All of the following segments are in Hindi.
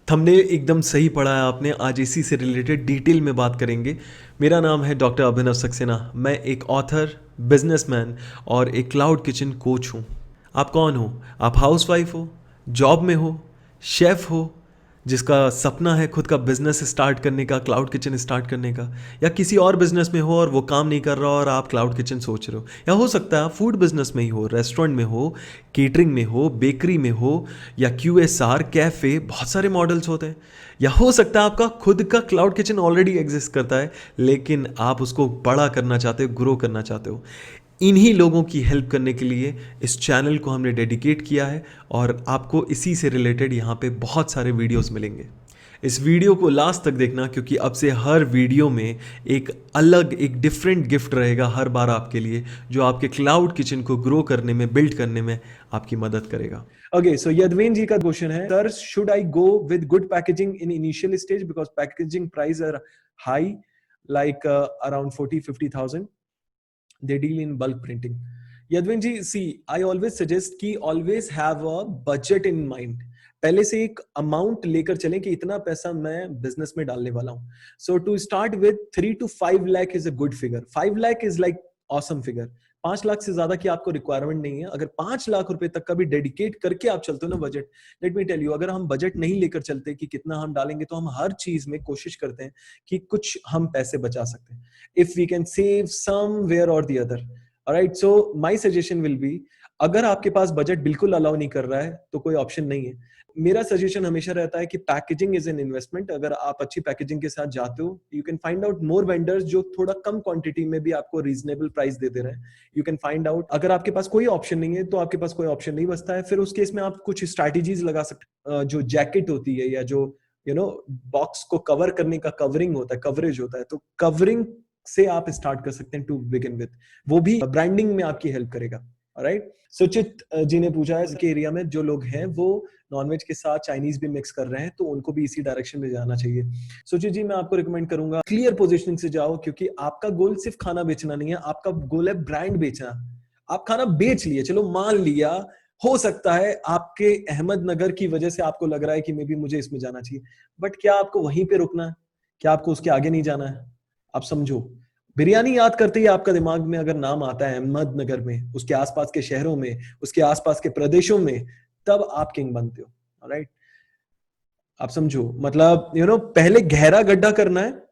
थंबनेल एकदम सही पढ़ा है आपने। आज इसी से रिलेटेड डिटेल में बात करेंगे। मेरा नाम है डॉक्टर अभिनव सक्सेना। मैं एक ऑथर, बिजनेसमैन और एक क्लाउड किचन कोच हूँ। आप कौन हो? आप हाउसवाइफ हो, जॉब में हो, शेफ़ हो, जिसका सपना है खुद का बिजनेस स्टार्ट करने का, क्लाउड किचन स्टार्ट करने का, या किसी और बिजनेस में हो और वो काम नहीं कर रहा और आप क्लाउड किचन सोच रहे हो, या हो सकता है आप फूड बिजनेस में ही हो, रेस्टोरेंट में हो, केटरिंग में हो, बेकरी में हो, या QSR कैफ़े, बहुत सारे मॉडल्स होते हैं। या हो सकता है आपका खुद का क्लाउड किचन ऑलरेडी एग्जिस्ट करता है, लेकिन आप उसको बड़ा करना चाहते हो, ग्रो करना चाहते हो। इन्हीं लोगों की हेल्प करने के लिए इस चैनल को हमने डेडिकेट किया है और आपको इसी से रिलेटेड यहाँ पे बहुत सारे वीडियोस मिलेंगे। इस वीडियो को लास्ट तक देखना, क्योंकि अब से हर वीडियो में एक अलग, एक डिफरेंट गिफ्ट रहेगा हर बार आपके लिए, जो आपके क्लाउड किचन को ग्रो करने में, बिल्ड करने में आपकी मदद करेगा। ओके, सो यदवेन जी का क्वेश्चन है, sir should I go with good packaging in initial stage because packaging price are high, like around 40-50,000. They deal in bulk printing. Yadvin ji, see, I always suggest कि always have a budget in mind. पहले से एक अमाउंट लेकर चलें कि इतना पैसा मैं बिजनेस में डालने वाला हूं. So to start with 3 to 5 lakh is a good figure. 5 lakh is like awesome figure. 5 lakh से ज्यादा की आपको रिक्वायरमेंट नहीं है. अगर 5 लाख रुपए तक का भी डेडिकेट करके आप चलते हो ना budget, let me tell you, अगर हम बजट नहीं लेकर चलते कि कितना हम डालेंगे, तो हम हर चीज में कोशिश करते हैं कि कुछ हम पैसे बचा सकते हैं. If we can save somewhere or the other. Alright, so my suggestion will be, अगर आपके पास बजट बिल्कुल अलाउ नहीं कर रहा है तो कोई ऑप्शन नहीं है. मेरा सजेशन हमेशा रहता है कि पैकेजिंग इज एन इन्वेस्टमेंट. अगर आप अच्छी पैकेजिंग के साथ जाते हो, you can find out more vendors जो थोड़ा कम क्वांटिटी में भी आपको रीजनेबल प्राइस दे दे रहे हैं. You can find out. अगर आपके पास कोई ऑप्शन नहीं है तो आपके पास कोई ऑप्शन नहीं बचता है. फिर उस केस में आप कुछ स्ट्रैटेजीज लगा सकते. जो जैकेट होती है या जो बॉक्स को कवर करने का कवरिंग होता है, कवरेज होता है, तो कवरिंग से आप स्टार्ट कर सकते हैं टू बिगिन विद. वो भी ब्रांडिंग में आपकी हेल्प करेगा. राइट. सुचित जी ने पूछा है कि एरिया में जो लोग हैं वो नॉनवेज के साथ चाइनीज भी मिक्स कर रहे हैं, तो उनको भी इसी डायरेक्शन में जाना चाहिए. सुचित जी, मैं आपको रिकमेंड करूंगा क्लियर पोजीशनिंग से जाओ, क्योंकि आपका गोल सिर्फ खाना बेचना नहीं है, आपका गोल है ब्रांड बेचना. आप खाना बेच लिए, चलो मान लिया, हो सकता है आपके अहमदनगर की वजह से आपको लग रहा है कि मे बी मुझे इसमें जाना चाहिए, बट क्या आपको वहीं पे रुकना है? क्या आपको उसके आगे नहीं जाना है? आप समझो, बिरयानी याद करते ही आपका दिमाग में अगर नाम आता है अहमदनगर में, उसके आसपास के शहरों में, उसके आसपास के प्रदेशों में, तब आप किंग बनते हो. राइट. आप समझो, मतलब पहले गहरा गड्ढा करना है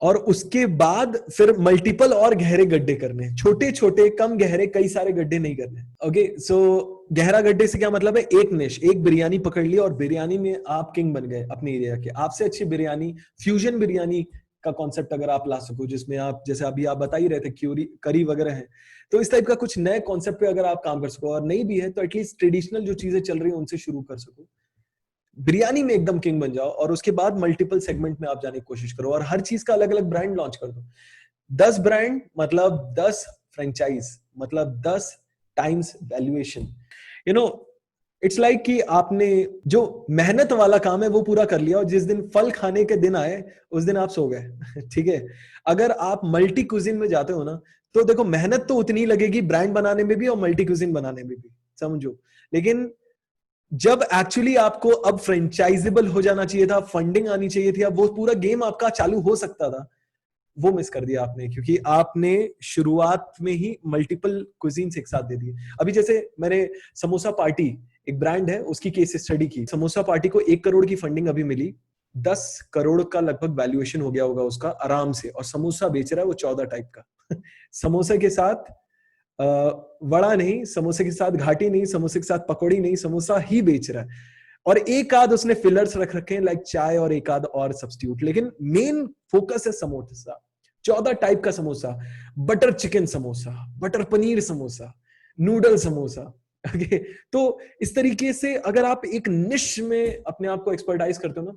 और उसके बाद फिर मल्टीपल और गहरे गड्ढे करने हैं. छोटे छोटे कम गहरे कई सारे गड्ढे नहीं करने. ओके, सो गहरा गड्ढे से क्या मतलब है? एक निश, एक बिरयानी पकड़ ली और बिरयानी में आप किंग बन गए अपने एरिया के. आपसे अच्छी बिरयानी, फ्यूजन बिरयानी का कॉन्सेप्ट अगर आप ला सको, जिसमें आप, जैसे अभी आप बता ही रहे थे, क्यूरी करी वगैरह है, तो इस टाइप का कुछ नए कॉन्सेप्ट पे अगर आप काम कर सको, और नहीं भी है तो एटलीस्ट ट्रेडिशनल जो चीजें चल रही है उनसे शुरू कर सको, बिरयानी में एकदम किंग बन जाओ, और उसके बाद मल्टीपल सेगमेंट में आप जाने की कोशिश करो और हर चीज का अलग अलग ब्रांड लॉन्च कर दो. 10 ब्रांड मतलब 10 फ्रेंचाइज, मतलब 10 times valuation. You know it's like कि आपने जो मेहनत वाला काम है वो पूरा कर लिया, और जिस दिन फल खाने के दिन आए उस दिन आप सो गए. ठीक है. अगर आप मल्टी कुजिन में जाते हो ना, तो देखो मेहनत तो उतनी लगेगी ब्रांड बनाने में भी और मल्टी कुजिन बनाने में भी, समझो. लेकिन जब एक्चुअली आपको अब फ्रेंचाइजेबल हो जाना चाहिए था, फंडिंग आनी चाहिए थी, अब वो पूरा गेम आपका चालू हो सकता था, वो मिस कर दिया आपने, क्योंकि आपने शुरुआत में ही मल्टीपल कुजीन्स एक साथ दे दिए. अभी जैसे मैंने समोसा पार्टी, एक ब्रांड है, उसकी केस स्टडी की. समोसा पार्टी को 1 करोड़ की फंडिंग अभी मिली, 10 करोड़ का लगभग वैल्यूएशन हो गया होगा उसका आराम से, और समोसा बेच रहा है वो 14 टाइप का. समोसे के साथ वड़ा नहीं, समोसे के साथ घाटी नहीं, समोसे के साथ पकौड़ी नहीं, समोसा ही बेच रहा है. और एक आध उसने फिलर्स रख रखे हैं लाइक चाय और एक आध और सब्स्टिट्यूट, लेकिन मेन फोकस है समोसा. 14 टाइप का samosa, butter chicken samosa, butter paneer samosa, noodle samosa. Okay. तो इस तरीके से अगर आप एक निश में अपने आप को एक्सपर्टाइज करते हो ना,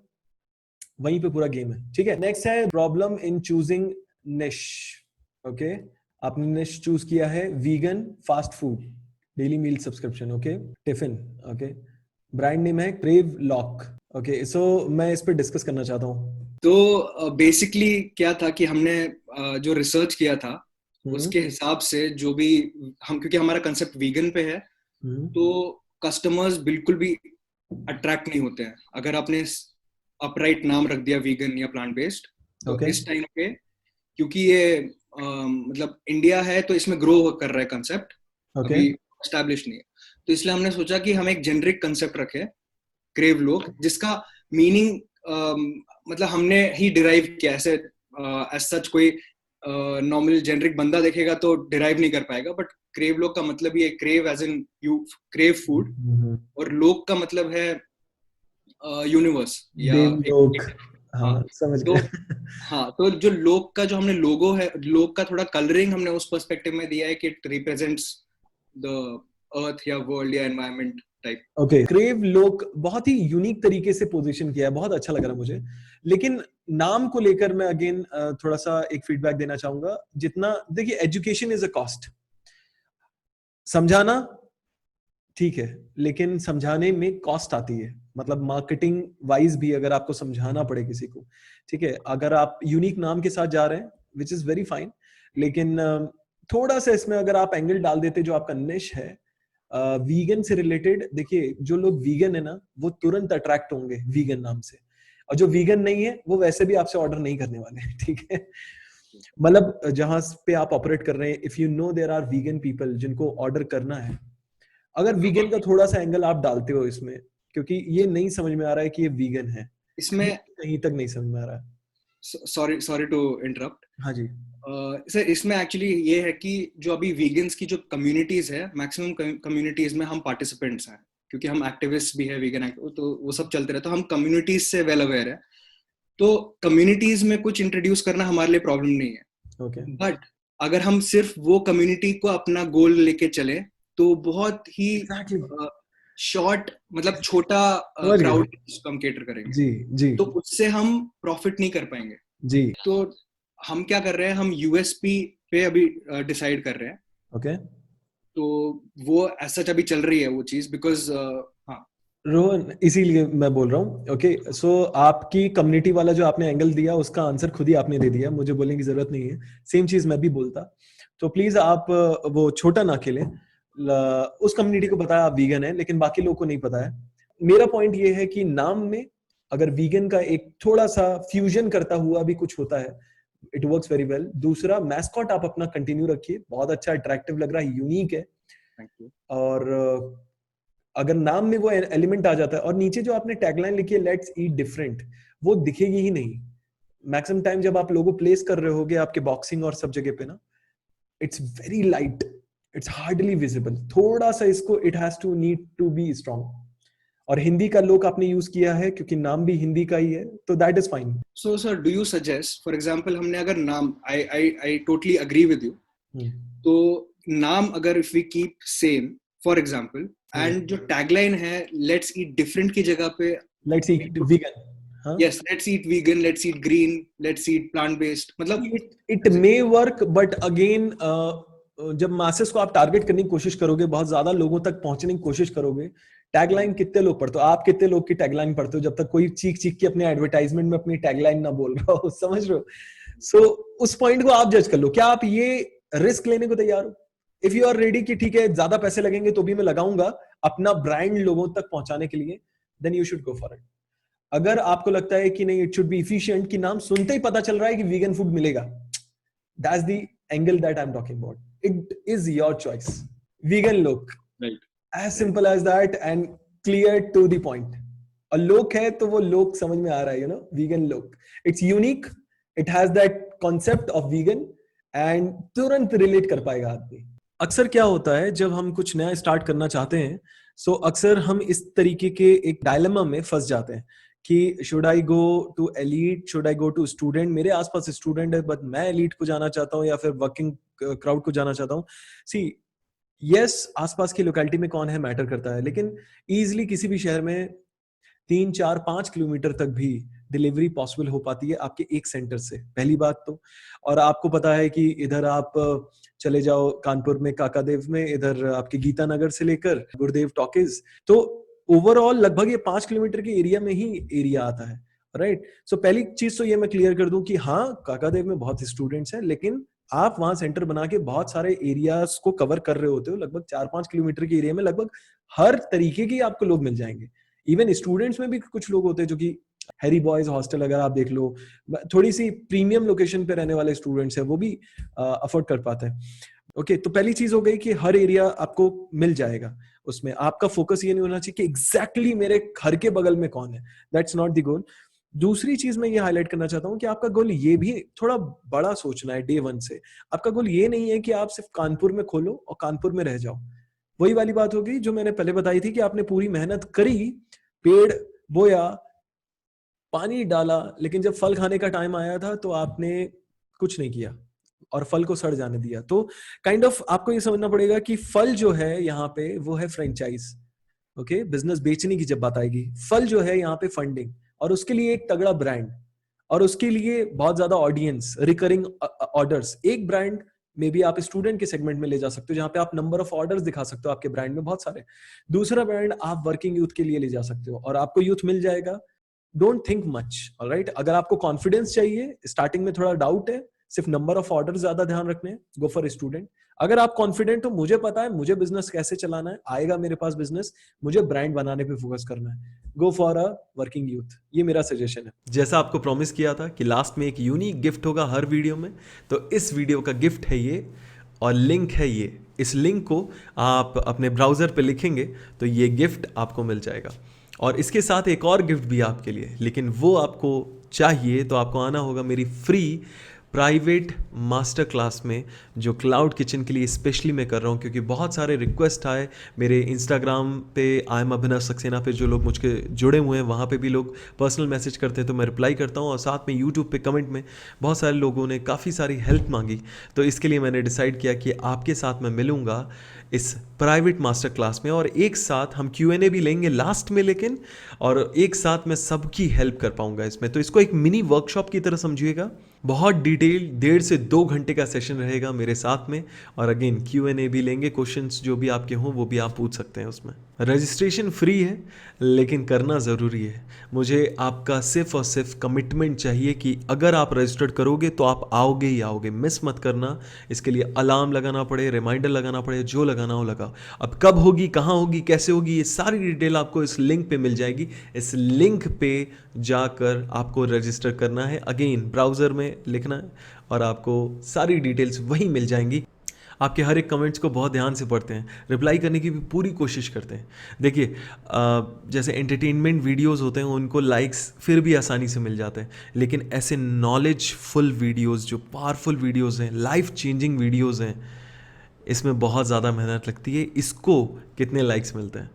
वहीं पे पूरा गेम है. ठीक है. नेक्स्ट है problem in choosing niche. Okay. आपने निश चूज किया है vegan fast food daily meal subscription. Okay. Tiffin. Okay. Brand name है क्रेव लॉक. ओके. सो मैं इस पे डिस्कस करना चाहता हूँ. तो बेसिकली क्या था कि हमने जो रिसर्च किया था उसके हिसाब से जो भी हम, क्योंकि हमारा कंसेप्ट वीगन पे है, तो कस्टमर्स बिल्कुल भी अट्रैक्ट नहीं होते हैं. अगर आपने अपराइट नाम रख दिया वीगन या प्लांट बेस्ड। तो Okay. इस टाइम पे क्योंकि ये मतलब इंडिया है तो इसमें ग्रो कर रहा है कंसेप्ट, Okay. अभी एस्टैब्लिश नहीं है, तो इसलिए हमने सोचा कि हम एक जेनरिक कंसेप्ट रखें, क्रेव लोग, जिसका मीनिंग मतलब हमने ही डिराइव किया, ऐसे एज सच कोई नॉर्मल जेनरिक बंदा देखेगा तो डिराइव नहीं कर पाएगा, बट क्रेव लोग का मतलब ये crave as in you crave food, और लोग का मतलब है यूनिवर्स या देवलोक। हाँ। हाँ, समझ तो गए। हाँ, तो जो लोग का जो हमने लोगो है, लोग का थोड़ा कलरिंग हमने उस पर्सपेक्टिव में दिया है कि इट रिप्रेजेंट्स द अर्थ या वर्ल्ड या एनवायरनमेंट टाइप। ओके, क्रेव लोक बहुत ही यूनिक तरीके से पोजीशन किया है, बहुत अच्छा लग रहा है मुझे। लेकिन नाम को लेकर मैं अगेन थोड़ा सा एक फीडबैक देना चाहूंगा। जितना देखिए, एजुकेशन इज अ कॉस्ट। समझाना ठीक है, लेकिन समझाने में कॉस्ट आती है। मतलब मार्केटिंग वाइज भी अगर आपको समझाना पड़े किसी को, ठीक है, अगर आप यूनिक नाम के साथ जा रहे हैं विच इज वेरी फाइन, लेकिन थोड़ा सा इसमें अगर आप एंगल डाल देते जो आपका निश है वीगन से रिलेटेड। देखिए, जो लोग वीगन है ना वो तुरंत अट्रैक्ट होंगे वीगन नाम से, और जो वीगन नहीं है वो वैसे भी आपसे ऑर्डर नहीं करने वाले हैं, ठीक है। मतलब जहां पे आप ऑपरेट कर रहे हैं, if you know there are vegan people जिनको ऑर्डर करना है, अगर वीगन का थोड़ा सा एंगल आप डालते हो इसमें, क्योंकि ये नहीं समझ में आ रहा है कि ये वीगन है, ये इसमें कहीं तक नहीं समझ में आ रहा है। सॉरी सॉरी टू इंटरप्ट हाँ जी। सर, इसमें एक्चुअली ये है कि जो अभी वीगन्स की जो कम्युनिटीज है, मैक्सिमम कम्युनिटीज में हम पार्टिसिपेंट्स हैं, क्योंकि हम एक्टिविस्ट भी है वीगन, तो वो सब चलते रहे, तो हम कम्युनिटीज से वेल अवेयर है। तो कम्युनिटीज में कुछ इंट्रोड्यूस करना हमारे लिए प्रॉब्लम नहीं है, ओके। बट अगर हम सिर्फ वो कम्युनिटी को अपना गोल लेके चले तो बहुत ही एग्जैक्टली। शॉर्ट, मतलब छोटा समझ गए। क्राउड हम कैटर करेंगे, जी जी तो उससे हम प्रॉफिट नहीं कर पाएंगे। जी। तो हम क्या कर रहे हैं, हम यूएसपी पे अभी डिसाइड कर रहे हैं। ओके। तो वो ऐसा अभी चल रही है वो चीज, बिकॉज हाँ। रोहन, इसीलिए मैं बोल रहा हूँ। ओके, सो आपकी कम्युनिटी वाला जो आपने एंगल दिया उसका आंसर खुद ही आपने दे दिया, मुझे बोलने की जरूरत नहीं है। सेम चीज मैं भी बोलता। तो प्लीज आप वो छोटा ना खेलें। उस कम्युनिटी को पता है आप वीगन है, लेकिन बाकी लोगों को नहीं पता है। मेरा पॉइंट ये है कि नाम में अगर वीगन का एक थोड़ा सा फ्यूजन करता हुआ भी कुछ होता है, इट वर्क्स वेरी वेल। दूसरा, मैस्कॉट आप अपना कंटिन्यू रखिए, बहुत अच्छा अट्रैक्टिव लग रहा है, यूनिक है। Thank you. और अगर नाम में वो एलिमेंट आ जाता है, और नीचे जो आपने टैगलाइन लिखी है लेट्स ईट डिफरेंट, वो दिखेगी ही नहीं। मैक्सिमम टाइम जब आप लोगो प्लेस कर रहे होगे आपके बॉक्सिंग और सब जगह पे ना, it's very light, it's hardly visible. थोड़ा सा इसको it has to need to be strong. और हिंदी का लोक आपने यूज किया है क्योंकि नाम भी हिंदी का ही है, तो that is fine. So sir, do you suggest, for example, हमने अगर नाम, I totally agree with you, तो नाम अगर if we keep same, for example, and जो टैगलाइन है लेट्स ईट डिफरेंट की जगह पे लेट्स ईट वीगन। हाँ, yes, let's eat vegan, let's eat green, let's eat plant based, मतलब it may work, but again जब मासेस को आप टारगेट करने की कोशिश करोगे, बहुत ज्यादा लोगों तक पहुंचने की कोशिश करोगे, टैगलाइन कितने लोग पढ़ते हो आप, कितने लोग की टैगलाइन पढ़ते हो, जब तक कोई चीख चीख के अपने एडवर्टाइजमेंट में अपनी टैगलाइन ना बोल रहा हो, समझ रहे हो। सो उस पॉइंट को आप जज कर लो, क्या आप ये रिस्क लेने को तैयार हो। इफ यू आर रेडी कि ठीक है ज्यादा पैसे लगेंगे तो भी मैं लगाऊंगा अपना ब्रांड लोगों तक पहुंचाने के लिए, then you should go for it. अगर आपको लगता है कि नहीं, इट शुड बी इफिशिएंट, कि नाम सुनते ही पता चल रहा है कि वीगन फूड मिलेगा, that's the angle that I am talking about, it is your choice. Vegan look, right, as simple as that and clear to the point. और लोक है तो वो लोक समझ में आ रहा है, you know, vegan look, it's unique, it has that concept of vegan, and तुरंत रिलेट कर पाएगा आदमी। अक्सर क्या होता है जब हम कुछ नया स्टार्ट करना चाहते हैं, सो अक्सर हम इस तरीके के एक डायलेमा में फंस जाते हैं कि should I go to elite, should I go to student. मेरे आसपास स्टूडेंट है बट मैं एलीट को जाना चाहता हूँ या फिर वर्किंग क्राउड को जाना चाहता हूँ। सी, यस, आसपास की लोकेलिटी में कौन है मैटर करता है, लेकिन इजिली किसी भी शहर में 3 4 5 किलोमीटर तक भी डिलीवरी पॉसिबल हो पाती है आपके एक सेंटर से, पहली बात तो। और आपको पता है कि इधर आप चले जाओ कानपुर में काकादेव में, इधर आपके गीता नगर से लेकर गुरुदेव टॉकीज, तो ओवरऑल लगभग ये 5 किलोमीटर के एरिया में ही एरिया आता है, राइट। सो पहली चीज तो ये मैं क्लियर कर दूं कि हाँ, काकादेव में बहुत स्टूडेंट्स हैं, लेकिन आप वहां सेंटर बना के बहुत सारे एरियाज को कवर कर रहे होते हो। लगभग 4 5 किलोमीटर के एरिया में लगभग हर तरीके के आपको लोग मिल जाएंगे। इवन स्टूडेंट्स में भी कुछ लोग होते हैं जो कि हैरी बॉयज हॉस्टल अगर आप देख लो, थोड़ी सी प्रीमियम लोकेशन पे रहने वाले स्टूडेंट्स हैं वो भी अफोर्ड कर पाते हैं। ओके, तो पहली चीज हो गई कि हर एरिया आपको मिल जाएगा, उसमें आपका फोकस ये नहीं होना चाहिए कि एग्जैक्टली मेरे घर के बगल में कौन है, दैट्स नॉट द गोल। दूसरी चीज मैं ये हाईलाइट करना चाहता हूँ कि आपका गोल ये भी थोड़ा बड़ा सोचना है डे वन से। आपका गोल ये नहीं है कि आप सिर्फ कानपुर में खोलो और कानपुर में रह जाओ। वही वाली बात होगी जो मैंने पहले बताई थी कि आपने पूरी मेहनत करी, पेड़ बोया, पानी डाला, लेकिन जब फल खाने का टाइम आया था तो आपने कुछ नहीं किया और फल को सड़ जाने दिया। तो काइंड ऑफ आपको ये समझना पड़ेगा कि फल जो है यहाँ पे वो है फ्रेंचाइज। ओके, बिजनेस बेचने की जब बात आएगी, फल जो है यहाँ पे फंडिंग, और उसके लिए एक तगड़ा ब्रांड, और उसके लिए बहुत ज्यादा ऑडियंस, रिकरिंग ऑर्डर्स। एक ब्रांड में भी आप स्टूडेंट के सेगमेंट में ले जा सकते हो जहां पे आप नंबर ऑफ ऑर्डर्स दिखा सकते हो आपके ब्रांड में बहुत सारे। दूसरा ब्रांड आप वर्किंग यूथ के लिए ले जा सकते हो और आपको यूथ मिल जाएगा। Don't think much, alright. अगर आपको कॉन्फिडेंस चाहिए, स्टार्टिंग में थोड़ा डाउट है, सिर्फ नंबर ऑफ ऑर्डर ज्यादा ध्यान रखने हैं, गो फॉर स्टूडेंट। अगर आप कॉन्फिडेंट हो, मुझे पता है मुझे बिजनेस कैसे चलाना है, आएगा मेरे पास बिजनेस, मुझे ब्रांड बनाने पे फोकस करना है, go for a working youth. ये मेरा सजेशन है। जैसा आपको प्रॉमिस किया था कि लास्ट में एक यूनिक गिफ्ट होगा हर वीडियो में, तो इस वीडियो का गिफ्ट है ये, और लिंक है ये। इस लिंक को आप अपने ब्राउजर पे लिखेंगे तो ये गिफ्ट आपको मिल जाएगा। और इसके साथ एक और गिफ्ट भी आपके लिए, लेकिन वो आपको चाहिए तो आपको आना होगा मेरी फ्री प्राइवेट मास्टर क्लास में, जो क्लाउड किचन के लिए स्पेशली मैं कर रहा हूँ, क्योंकि बहुत सारे रिक्वेस्ट आए मेरे इंस्टाग्राम पे, आई एम अभिनव सक्सेना पे, जो लोग मुझके जुड़े हुए हैं वहाँ पे भी लोग पर्सनल मैसेज करते हैं तो मैं रिप्लाई करता हूँ, और साथ में यूट्यूब पे कमेंट में बहुत सारे लोगों ने काफ़ी सारी हेल्प मांगी। तो इसके लिए मैंने डिसाइड किया कि आपके साथ मैं मिलूँगा इस प्राइवेट मास्टर क्लास में, और एक साथ हम Q&A भी लेंगे लास्ट में, लेकिन और एक साथ मैं सबकी हेल्प कर पाऊंगा इसमें। तो इसको एक मिनी वर्कशॉप की तरह समझिएगा। बहुत डिटेल 1.5 से 2 घंटे का सेशन रहेगा मेरे साथ में, और अगेन Q&A भी लेंगे, क्वेश्चंस जो भी आपके हों वो भी आप पूछ सकते हैं उसमें। रजिस्ट्रेशन फ्री है, लेकिन करना ज़रूरी है। मुझे आपका सिर्फ और सिर्फ कमिटमेंट चाहिए कि अगर आप रजिस्टर्ड करोगे तो आप आओगे ही आओगे, मिस मत करना। इसके लिए अलार्म लगाना पड़े, रिमाइंडर लगाना पड़े, जो लगाना हो लगाओ। अब कब होगी, कहाँ होगी, कैसे होगी, ये सारी डिटेल आपको इस लिंक पे मिल जाएगी। इस लिंक पे जाकर आपको रजिस्टर करना है, अगेन ब्राउज़र में लिखना है, और आपको सारी डिटेल्स वहीं मिल जाएंगी। आपके हर एक कमेंट्स को बहुत ध्यान से पढ़ते हैं, रिप्लाई करने की भी पूरी कोशिश करते हैं। देखिए, जैसे एंटरटेनमेंट वीडियोस होते हैं उनको लाइक्स फिर भी आसानी से मिल जाते हैं, लेकिन ऐसे नॉलेजफुल वीडियोस, जो पावरफुल वीडियोस हैं, लाइफ चेंजिंग वीडियोस हैं, इसमें बहुत ज़्यादा मेहनत लगती है। इसको कितने लाइक्स मिलते हैं?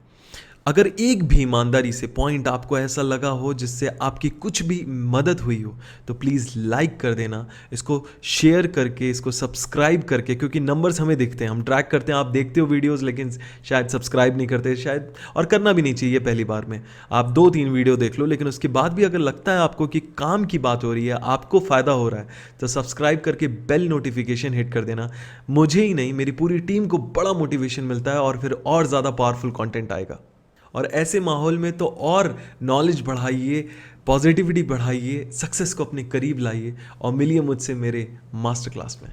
अगर एक भी ईमानदारी से पॉइंट आपको ऐसा लगा हो जिससे आपकी कुछ भी मदद हुई हो, तो प्लीज़ लाइक कर देना, इसको शेयर करके, इसको सब्सक्राइब करके, क्योंकि नंबर्स हमें दिखते हैं, हम ट्रैक करते हैं। आप देखते हो वीडियोस लेकिन शायद सब्सक्राइब नहीं करते, शायद, और करना भी नहीं चाहिए पहली बार में। आप 2-3 वीडियो देख लो, लेकिन उसके बाद भी अगर लगता है आपको कि काम की बात हो रही है, आपको फ़ायदा हो रहा है, तो सब्सक्राइब करके बेल नोटिफिकेशन हिट कर देना। मुझे ही नहीं, मेरी पूरी टीम को बड़ा मोटिवेशन मिलता है, और फिर और ज़्यादा पावरफुल कॉन्टेंट आएगा। और ऐसे माहौल में तो और नॉलेज बढ़ाइए, पॉजिटिविटी बढ़ाइए, सक्सेस को अपने करीब लाइए, और मिलिए मुझसे मेरे मास्टर क्लास में।